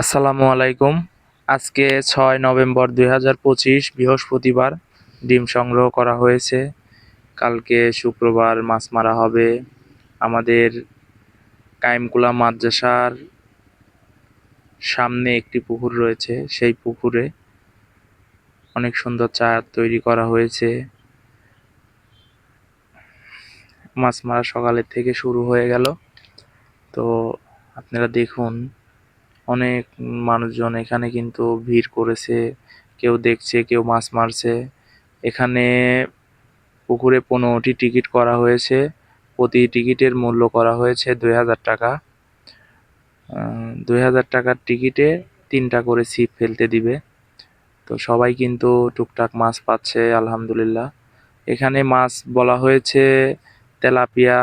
আসসালামু আলাইকুম। আজকে 6 নভেম্বর 2025 বৃহস্পতিবার। ডিম সংগ্রহ করা হয়েছে। কালকে শুক্রবার মাছ মারা হবে। আমাদের কায়েমকুলা মাদ্রাসার সামনে একটি পুকুর রয়েছে, সেই পুকুরে অনেক সুন্দর চার তৈরি করা হয়েছে। মাছ মারা সকালের থেকে শুরু হয়ে গেল। তো আপনারা দেখুন, অনেক মানুষজন এখানে কিন্তু ভিড় করেছে। কেউ দেখছে, কেউ মাছ মারছে। এখানে পুকুরে 15টি টিকিট করা হয়েছে। প্রতি টিকিটের মূল্য করা হয়েছে 2000 টাকা। 2000 টাকার টিকিটে 3টা করে ছিপ ফেলতে দিবে। তো সবাই কিন্তু টুকটাক মাছ পাচ্ছে আলহামদুলিল্লাহ। এখানে মাছ বলা হয়েছে তেলাপিয়া,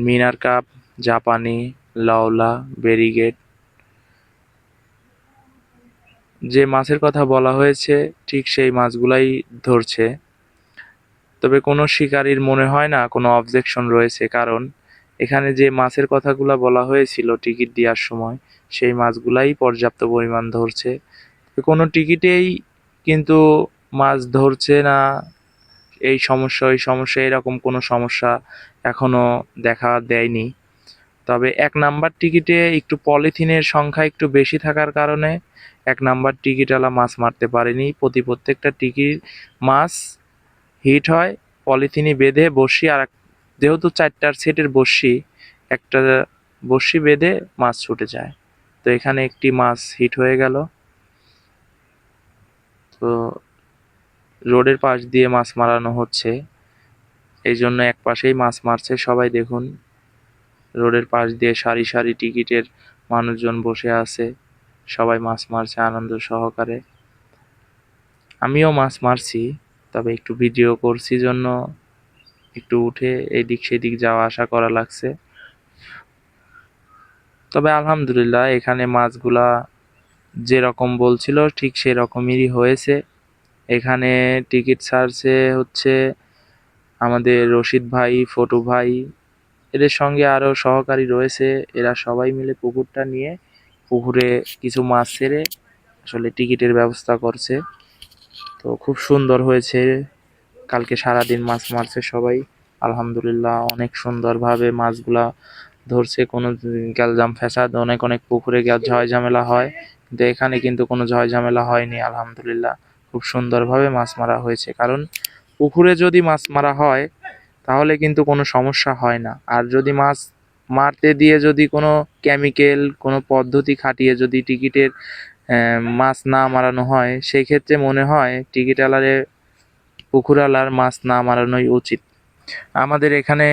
মিনার কাপ, জাপানি, লাউলা, ব্যারিগেট। যে মাছের কথা বলা হয়েছে ঠিক সেই মাছগুলাই ধরছে। তবে কোনো শিকারীর মনে হয় না কোনো অবজেকশন রয়েছে, কারণ এখানে যে মাছের কথাগুলো বলা হয়েছিল টিকিট দেওয়ার সময় সেই মাছগুলাই পর্যাপ্ত পরিমাণ ধরছে। কোনো টিকিটেই কিন্তু মাছ ধরছে না, এই সমস্যা ওই সমস্যা এরকম কোনো সমস্যা এখনো দেখা দেয়নি। তবে 1 নাম্বার টিকিটে একটু পলিথিনের সংখ্যা একটু বেশি থাকার কারণে 1 নাম্বার টিকিটওয়ালা মাছ মারতে পারেনি। প্রত্যেকটা টিকিট মাছ হিট হয় পলিথিনে বেঁধে বড়শি, আর যেহেতু 4টার সেটের বড়শি, একটা বড়শি বেঁধে মাছ ছুটে যায়। তো এখানে একটি মাছ হিট হয়ে গেল। তো রোডের পাশ দিয়ে মাছ মারানো হচ্ছে, এই জন্য এক পাশেই মাছ মারছে সবাই। দেখুন, রোডের পাশ দিয়ে সারি সারি টিকিটের মানুষজন বসে আছে, সবাই মাছ মারছে আনন্দ সহকারে। আমিও মাছ মারছি, তবে একটু ভিডিও করছি জন্য একটু উঠে এদিক সেদিক যাওয়া আসা করা লাগছে। তবে আলহামদুলিল্লাহ এখানে মাছগুলা যেরকম বলছিল ঠিক সেরকমেরই হয়েছে। এখানে টিকিট ছাড়ছে হচ্ছে আমাদের রশিদ ভাই, ফটু ভাই, এদের সঙ্গে আরো সহকারী রয়েছে। এরা সবাই মিলে পুকুরটা নিয়ে পুকুরে কিছু মাছ ছেড়ে আসলে টিকিটের ব্যবস্থা করছে। তো খুব সুন্দর হয়েছে। কালকে সারাদিন মাছ মারছে সবাই আলহামদুলিল্লাহ। অনেক সুন্দরভাবে মাছগুলা ধরছে। কোনো গ্যালজাম ফ্যাসাদ অনেক অনেক পুকুরে ঝয় ঝামেলা হয়, কিন্তু এখানে কিন্তু কোনো ঝয় ঝামেলা হয়নি আলহামদুলিল্লাহ। খুব সুন্দরভাবে মাছ মারা হয়েছে, কারণ পুকুরে যদি মাছ মারা হয় তাহলে কিন্তু কোনো সমস্যা হয় না। আর যদি মাছ মারতে দিয়ে যদি কোনো কেমিক্যাল কোনো পদ্ধতি খাটিয়ে যদি টিকিটের মাছ না মারানো হয়, সেই ক্ষেত্রে মনে হয় টিকিটওয়ালারে পুকুরওয়ালার মাছ না মারানোই উচিত। আমাদের এখানে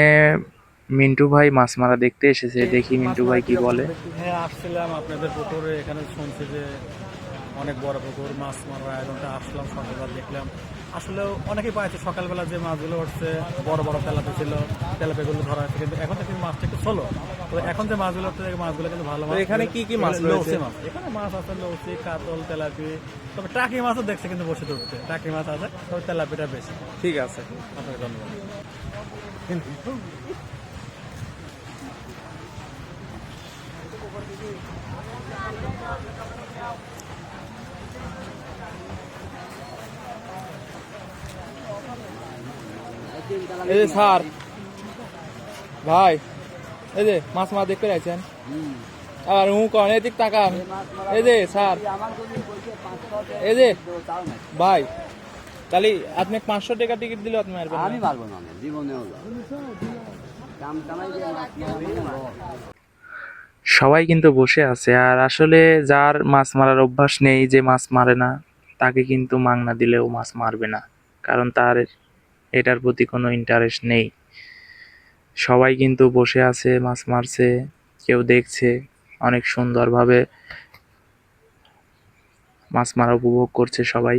মিন্টু ভাই মাছ মারা দেখতে এসেছে, দেখি মাছ মিন্টু ভাই মারা কি কিরকম বলে। দেখি? হ্যাঁ, আসছিলাম আপনাদের পুকুরে, এখানে শুনছি যে অনেক বড় পুকুর, মাছ মারার আয়োজনটা আসলাম, সকালবেলা দেখলাম। আসলে অনেকেই পাইছে, সকালবেলা যে মাছগুলো উঠছে বড় বড় তেলাপি ছিল, তেলাপিগুলো ধরা হচ্ছে, কিন্তু এখন থেকে মাছটা একটু ছোলো। তো এখন যে মাছগুলো উঠছে মাছগুলো কিন্তু ভালো মাছ। এখানে কি কি মাছ লৌসি রয়েছে? মাছ, এখানে মাছ আছে লৌসি, কাতল, তেলাপি। তবে টাকি মাছও দেখছে কিন্তু বসে উঠতে, টাকি মাছ আছে, তবে তেলাপিটা বেশি। ঠিক আছে। আপনাকে ধন্যবাদ। এই যে স্যার ভাই, এই যে মাছ মাছ দেখতে রাখছেন, আর কন এদিক তাকান। এই যে স্যার, এই যে ভাই, তাহলে আপনি 500 টাকা টিকিট দিলে আপনি মারবেন না? আমি পারবো না, জীবনেও কাম কামাই দিয়ে মাছ মারা সবাই কিন্তু বসে আছে, আর আসলে যার মাছ মারার অভ্যাস নেই, যে মাছ মারে না, তাকে কিন্তু মাংনা দিলেও মাছ মারবে না, কারণ তার এটার প্রতি কোনো ইন্টারেস্ট নেই। সবাই কিন্তু বসে আছে, মাছ মারছে, কেউ দেখছে, অনেক সুন্দরভাবে মাছ মারা উপভোগ করছে সবাই।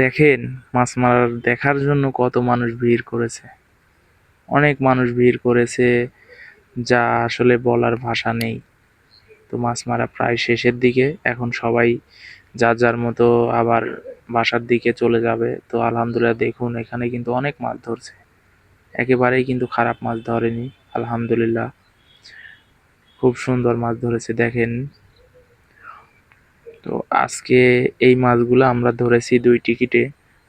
দেখেন, মাছ মারার দেখার জন্য কত মানুষ ভিড় করেছে, অনেক মানুষ ভিড় করেছে, যা আসলে বলার ভাষা নেই। তো মাছ মারা প্রায় শেষের দিকে, এখন সবাই যার যার মতো আবার বাসার দিকে চলে যাবে। তো আলহামদুলিল্লাহ দেখুন এখানে কিন্তু অনেক মাছ ধরছে, একেবারেই কিন্তু খারাপ মাছ ধরেনি, আলহামদুলিল্লাহ খুব সুন্দর মাছ ধরেছে দেখেন। তো আজকে এই মাছগুলো আমরা ধরেছি 2 টিকিটে,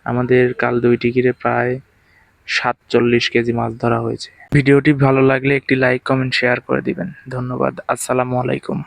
আমাদের কাল 2 টিকিটে প্রায় 47 কেজি মাছ ধরা হয়েছে। ভিডিওটি ভালো লাগলে একটি লাইক কমেন্ট শেয়ার করে দিবেন। ধন্যবাদ। আসসালামু আলাইকুম।